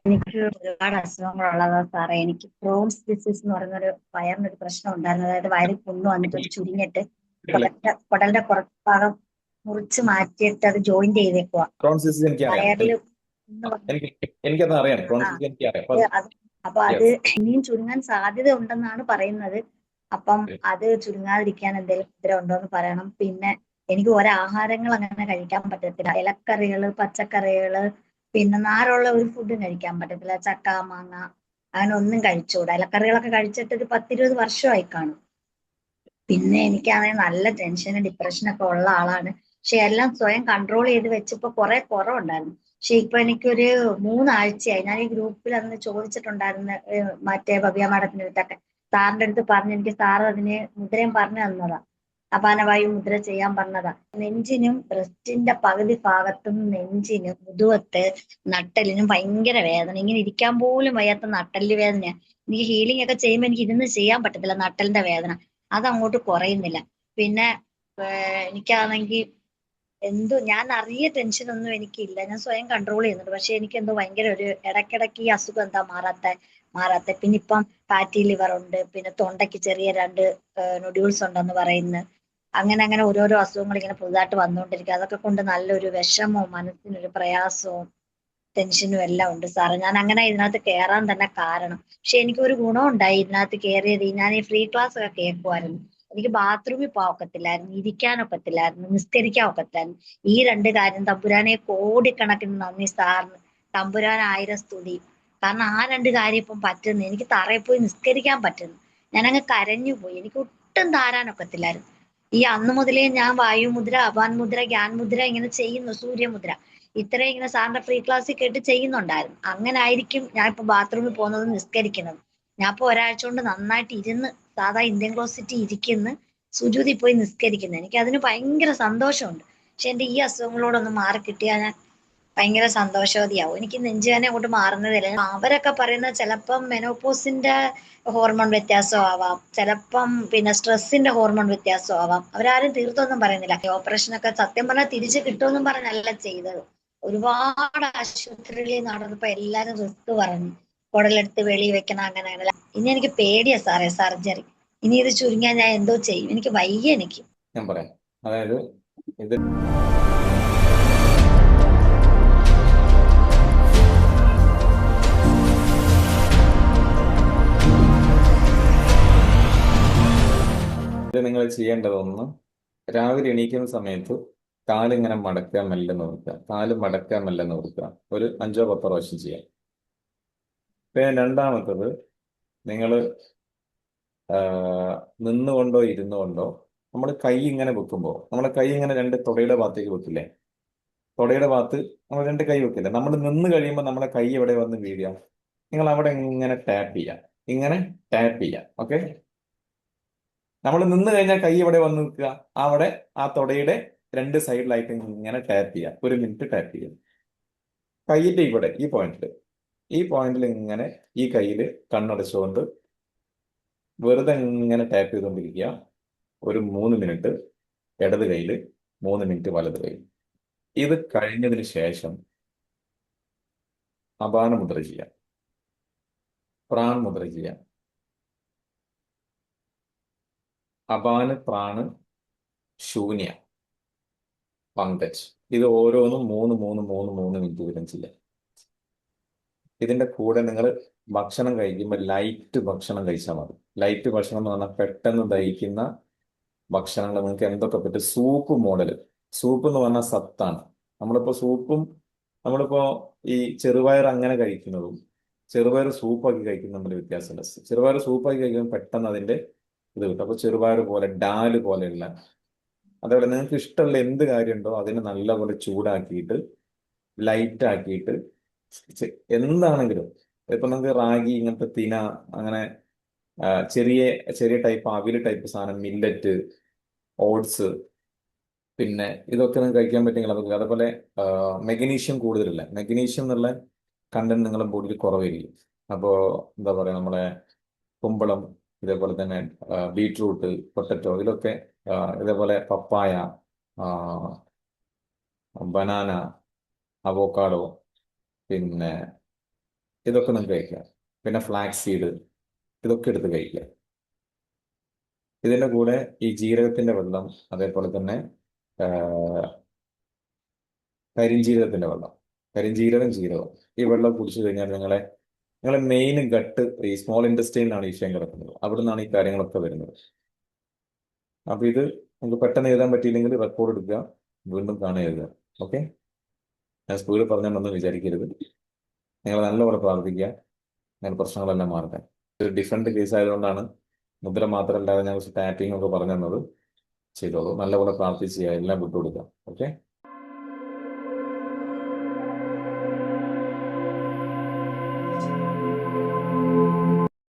എനിക്ക് ഒരുപാട് അസുഖങ്ങളുള്ളതാ സാറേ. എനിക്ക് ക്രോൺസ് ഡിസീസ് എന്ന് പറയുന്നൊരു വയറിനൊരു പ്രശ്നം ഉണ്ടായിരുന്നു. അതായത് വയറിൽ പുണ്ണ് വന്നിട്ട് ഒരു ചുരുങ്ങിട്ട് കേട്ടില്ലേ? കുടലിന്റെ പുറത്ത് ഭാഗം മുറിച്ച് മാറ്റിയിട്ട് അത് ജോയിന്റ് ചെയ്തേക്കുവാ. ക്രോൺസിസ് എനിക്കറിയാം. വയറിൽ പുണ്ണ് വന്നിട്ട് എനിക്കത് അറിയാം. ആ ക്രോൺസിസ് എനിക്കറിയാം. അത് അത് അപ്പൊ അത് യെസ്. ഇനിയും ചുരുങ്ങാൻ സാധ്യത ഉണ്ടെന്നാണ് പറയുന്നത്. അപ്പം അത് ചുരുങ്ങാതിരിക്കാൻ എന്തെങ്കിലും ഉപദ്രവം ഉണ്ടോ എന്ന് പറയണം. പിന്നെ എനിക്ക് ഒരാഹാരങ്ങൾ അങ്ങനെ കഴിക്കാൻ പറ്റത്തില്ല. ഇലക്കറികള്, പച്ചക്കറികള്, പിന്നെ നാരുള്ള ഒരു ഫുഡും കഴിക്കാൻ പറ്റത്തില്ല. ചക്ക, മാങ്ങ അങ്ങനെ ഒന്നും കഴിച്ചുകൂടാ. ഇലക്കറികളൊക്കെ കഴിച്ചിട്ട് ഒരു 10-20 വർഷമായി കാണും. പിന്നെ എനിക്കാണെങ്കിൽ നല്ല ടെൻഷനും ഡിപ്രഷനൊക്കെ ഉള്ള ആളാണ്. പക്ഷെ എല്ലാം സ്വയം കൺട്രോൾ ചെയ്ത് വെച്ചപ്പോ കുറെ കുറവുണ്ടായിരുന്നു. പക്ഷെ ഇപ്പൊ എനിക്കൊരു 3 ആഴ്ചയായി. ഞാൻ ഈ ഗ്രൂപ്പിൽ അന്ന് ചോദിച്ചിട്ടുണ്ടായിരുന്നു, മറ്റേ ഭവ്യ മാഡത്തിന്റെ അടുത്തൊക്കെ. സാറിന്റെ അടുത്ത് പറഞ്ഞ് എനിക്ക് സാറ് അതിന് മുദ്രയും പറഞ്ഞു തന്നതാ. അപാനവായു മുദ്ര ചെയ്യാൻ പറഞ്ഞതാ. നെഞ്ചിനും ബ്രസ്റ്റിന്റെ പകുതി ഭാഗത്തും നെഞ്ചിനും മുതുകത്ത് നട്ടലിനും ഭയങ്കര വേദന. ഇങ്ങനെ ഇരിക്കാൻ പോലും വയ്യാത്ത നട്ടല് വേദന. എനിക്ക് ഹീലിംഗ് ഒക്കെ ചെയ്യുമ്പോൾ എനിക്ക് ഇരുന്ന് ചെയ്യാൻ പറ്റത്തില്ല, നട്ടലിന്റെ വേദന അതങ്ങോട്ട് കുറയുന്നില്ല. പിന്നെ എനിക്കാണെങ്കിൽ എന്തോ ഞാൻ അറിയ ടെൻഷനൊന്നും എനിക്കില്ല. ഞാൻ സ്വയം കൺട്രോൾ ചെയ്യുന്നുണ്ട്. പക്ഷെ എനിക്ക് എന്തോ ഭയങ്കര ഒരു ഇടയ്ക്കിടയ്ക്ക് ഈ അസുഖം എന്താ മാറാത്ത. പിന്നെ ഇപ്പം ഫാറ്റി ലിവർ ഉണ്ട്. പിന്നെ തൊണ്ടയ്ക്ക് ചെറിയ 2 നൊഡ്യൂൾസ് ഉണ്ടെന്ന് പറയുന്നു. അങ്ങനെ അങ്ങനെ ഓരോരോ അസുഖങ്ങൾ ഇങ്ങനെ പുതുതായിട്ട് വന്നുകൊണ്ടിരിക്കുക. അതൊക്കെ കൊണ്ട് നല്ലൊരു വിഷമവും മനസ്സിനൊരു പ്രയാസവും ടെൻഷനും എല്ലാം ഉണ്ട് സാറേ. ഞാൻ അങ്ങനെ ഇതിനകത്ത് കയറാൻ തന്നെ കാരണം. പക്ഷെ എനിക്ക് ഒരു ഗുണം ഉണ്ടായി ഇതിനകത്ത് കയറിയത്. ഞാൻ ഈ ഫ്രീ ക്ലാസ് ഒക്കെ കേൾക്കുമായിരുന്നു. എനിക്ക് ബാത്റൂമിൽ പോകാൻ ഒക്കത്തില്ലായിരുന്നു, ഇരിക്കാൻ ഒക്കത്തില്ലായിരുന്നു, നിസ്കരിക്കാൻ ഒക്കത്തില്ലായിരുന്നു. ഈ 2 കാര്യം തമ്പുരാനെ കോടിക്കണക്കിന് നന്ദി സാറിന്. തമ്പുരാൻ 1000 സ്തുതി. കാരണം ആ 2 കാര്യം ഇപ്പം പറ്റുന്നു. എനിക്ക് തറയിൽ പോയി നിസ്കരിക്കാൻ പറ്റുന്നു. ഞാനങ്ങ് കരഞ്ഞു പോയി. എനിക്ക് ഒട്ടും താരാനൊക്കത്തില്ലായിരുന്നു. ഈ അന്ന് മുതലേ ഞാൻ വായുമുദ്ര, അപാൻ മുദ്ര, ജ്ഞാൻ മുദ്ര ഇങ്ങനെ ചെയ്യുന്നു. സൂര്യമുദ്ര ഇത്രയും ഇങ്ങനെ സാറിന്റെ ഫ്രീ ക്ലാസ്സിൽ കേട്ട് ചെയ്യുന്നുണ്ടായിരുന്നു. അങ്ങനെ ആയിരിക്കും ഞാൻ ഇപ്പൊ ബാത്റൂമിൽ പോകുന്നത്, നിസ്കരിക്കുന്നത്. ഞാൻ ഇപ്പൊ ഒരാഴ്ച കൊണ്ട് നന്നായിട്ട് ഇരുന്ന് സാധാ ഇന്ത്യൻ ക്ലോസിറ്റി ഇരിക്കുന്നു, സുജൂതി പോയി നിസ്കരിക്കുന്നു. എനിക്ക് അതിന് ഭയങ്കര സന്തോഷമുണ്ട്. പക്ഷെ എന്റെ ഈ അസുഖങ്ങളോടൊന്ന് മാറി കിട്ടിയാൽ ഞാൻ ഭയങ്കര സന്തോഷവതിയാവും. എനിക്ക് നെഞ്ചുവേദന അങ്ങോട്ട് മാറുന്നതില്ല. അവരൊക്കെ പറയുന്നത് ചിലപ്പം മെനോപോസിന്റെ ഹോർമോൺ വ്യത്യാസം ആവാം, ചിലപ്പം പിന്നെ സ്ട്രെസ്സിന്റെ ഹോർമോൺ വ്യത്യാസം ആവാം. അവരാരും തീർത്തൊന്നും പറയുന്നില്ല. ഓപ്പറേഷനൊക്കെ സത്യം പറഞ്ഞാൽ തിരിച്ചു കിട്ടുമെന്നും പറഞ്ഞല്ല ചെയ്തത്. ഒരുപാട് ആശുപത്രികളിൽ നടന്നപ്പോ എല്ലാരും റിസ്ക് പറഞ്ഞു, കുടലെടുത്ത് വെളി വെക്കണം, അങ്ങനെ അങ്ങനെ. ഇനി എനിക്ക് പേടിയാ സാറേ സർജറി. ഇനി ഇത് ചുരുങ്ങിയാൽ ഞാൻ എന്തോ ചെയ്യും? എനിക്ക് വയ്യ എനിക്ക്. ഞാൻ പറയാം. അതായത് ഇത് നിങ്ങൾ ചെയ്യേണ്ടതൊന്ന്, രാവിലെ എണീക്കുന്ന സമയത്ത് കാലിങ്ങനെ മടക്കുക, മെല്ലെ നിർത്തുക. കാല് മടക്കുക, മെല്ലെ നിർത്തുക. ഒരു 5-10 പ്രാവശ്യം ചെയ്യാം. പിന്നെ രണ്ടാമത്തത്, നിങ്ങൾ നിന്നുകൊണ്ടോ ഇരുന്നുകൊണ്ടോ നമ്മൾ കൈ ഇങ്ങനെ വെക്കുമ്പോൾ, നമ്മുടെ കൈ ഇങ്ങനെ രണ്ട് തുടയുടെ ഭാഗത്തേക്ക് വെക്കില്ലേ? തുടയുടെ ഭാഗത്ത് നമ്മൾ രണ്ട് കൈ വെക്കില്ല. നമ്മൾ നിന്ന് കഴിയുമ്പോൾ നമ്മുടെ കൈ എവിടെ വന്ന് വീഴുക? നിങ്ങൾ അവിടെ ഇങ്ങനെ ടാപ്പ് ചെയ്യാം. ഇങ്ങനെ ടാപ്പ് ചെയ്യാം. ഓക്കെ? നമ്മൾ നിന്ന് കഴിഞ്ഞാൽ കൈ എവിടെ വന്ന് നിൽക്കുക? അവിടെ ആ തുടയുടെ രണ്ട് സൈഡിലായിട്ട് ഇങ്ങനെ ടാപ്പ് ചെയ്യാം. 1 മിനിറ്റ് ടാപ്പ് ചെയ്യാം. കൈയിന്റെ ഇവിടെ ഈ പോയിന്റിൽ ഇങ്ങനെ ഈ കയ്യിൽ കണ്ണടച്ചുകൊണ്ട് വെറുതെ ഇങ്ങനെ ടാപ്പ് ചെയ്തുകൊണ്ടിരിക്കുക. ഒരു 3 മിനിറ്റ് ഇടത് കയ്യിൽ, 3 മിനിറ്റ് വലത് കയ്യിൽ. ഇത് കഴിഞ്ഞതിന് ശേഷം അപാന മുദ്ര ചെയ്യാം, പ്രാൺ മുദ്ര ചെയ്യാം. അപാന്, പ്രാണ്, ശൂന്യ, പങ്കജ്. ഇത് ഓരോന്നും 3-3-3-3 മിനിറ്റ് വീതം ചെയ്യാം. ഇതിന്റെ കൂടെ നിങ്ങൾ ഭക്ഷണം കഴിക്കുമ്പോൾ ലൈറ്റ് ഭക്ഷണം കഴിച്ചാൽ മതി. ലൈറ്റ് ഭക്ഷണം എന്ന് പറഞ്ഞാൽ പെട്ടെന്ന് ദഹിക്കുന്ന ഭക്ഷണങ്ങൾ നിങ്ങൾക്ക് എന്തൊക്കെ പറ്റും? Soup model. സൂപ്പ് എന്ന് പറഞ്ഞാൽ സത്താണ്. നമ്മളിപ്പോ ഈ ചെറുപയർ അങ്ങനെ കഴിക്കുന്നതും ചെറുപയർ സൂപ്പാക്കി കഴിക്കുന്ന തമ്മിൽ വ്യത്യാസമുണ്ട്. ചെറുപയർ സൂപ്പാക്കി കഴിക്കുമ്പോൾ പെട്ടെന്ന് അതിന്റെ ഇത് കിട്ടും. അപ്പൊ ചെറുപയർ പോലെ, ഡാല് പോലെയുള്ള, അതേപോലെ നിങ്ങൾക്ക് ഇഷ്ടമുള്ള എന്ത് കാര്യമുണ്ടോ അതിനെ നല്ലപോലെ ചൂടാക്കിയിട്ട് ലൈറ്റ് ആക്കിയിട്ട് എന്താണെങ്കിലും, ഇപ്പൊ നമുക്ക് റാഗി ഇങ്ങനത്തെ തിന, അങ്ങനെ ചെറിയ ചെറിയ ടൈപ്പ് അവില് ടൈപ്പ് സാധനം, മില്ലറ്റ്, ഓട്സ്, പിന്നെ ഇതൊക്കെ നിങ്ങൾക്ക് കഴിക്കാൻ പറ്റുമെങ്കിൽ അതൊക്കെ. അതേപോലെ മെഗ്നീഷ്യം കൂടുതലില്ല. മെഗ്നീഷ്യം എന്നുള്ള കണ്ടന്റ് നിങ്ങളുടെ ബോഡിയിൽ കുറവായിരിക്കും. അപ്പോൾ എന്താ പറയുക, നമ്മളെ കുമ്പളം, ഇതേപോലെ തന്നെ ബീട്രൂട്ട്, പൊട്ടറ്റോ, ഇതിലൊക്കെ ഇതേപോലെ പപ്പായ, ബനാന, അവോക്കാഡോ, പിന്നെ ഇതൊക്കെ നിങ്ങൾക്ക് കഴിക്കാം. പിന്നെ ഫ്ലാക്സ് സീഡ് ഇതൊക്കെ എടുത്ത് കഴിക്കുക. ഇതിന്റെ കൂടെ ഈ ജീരകത്തിന്റെ വെള്ളം, അതേപോലെ തന്നെ ആ, കരിഞ്ജീരകത്തിന്റെ വെള്ളം, കരിഞ്ജീരകം ജീരകം ഈ വെള്ളം കുടിച്ചു കഴിഞ്ഞാൽ നിങ്ങളെ മെയിൻ ഗട്ട് ഈ സ്മോൾ ഇൻഡസ്ട്രിയിലാണ് ഈ വിഷയം കിടക്കുന്നത്. അവിടെ നിന്നാണ് ഈ കാര്യങ്ങളൊക്കെ വരുന്നത്. അപ്പൊ ഇത് നമുക്ക് പെട്ടെന്ന് എഴുതാൻ പറ്റിയില്ലെങ്കിൽ റെക്കോർഡ് എടുക്കുക, വീണ്ടും കാണുക, എഴുതുക. ഓക്കെ, ഞാൻ സ്പീഡ് പറഞ്ഞോണ്ടൊന്നും വിചാരിക്കരുത്. നിങ്ങൾ നല്ലപോലെ പ്രാർത്ഥിക്കുക, അങ്ങനെ പ്രശ്നങ്ങളെല്ലാം മാറട്ടെ. ഒരു ഡിഫറെന്റ് കേസ് ആയതുകൊണ്ടാണ് മുദ്ര മാത്രമല്ലാതെ ഞാൻ കുറച്ച് ടാപ്പിംഗ് ഒക്കെ പറഞ്ഞു തന്നത്. ചെയ്തോളൂ, നല്ലപോലെ പ്രാർത്ഥിച്ച് ചെയ്യുക, എല്ലാം വിട്ടുകൊടുക്കുക. ഓക്കെ.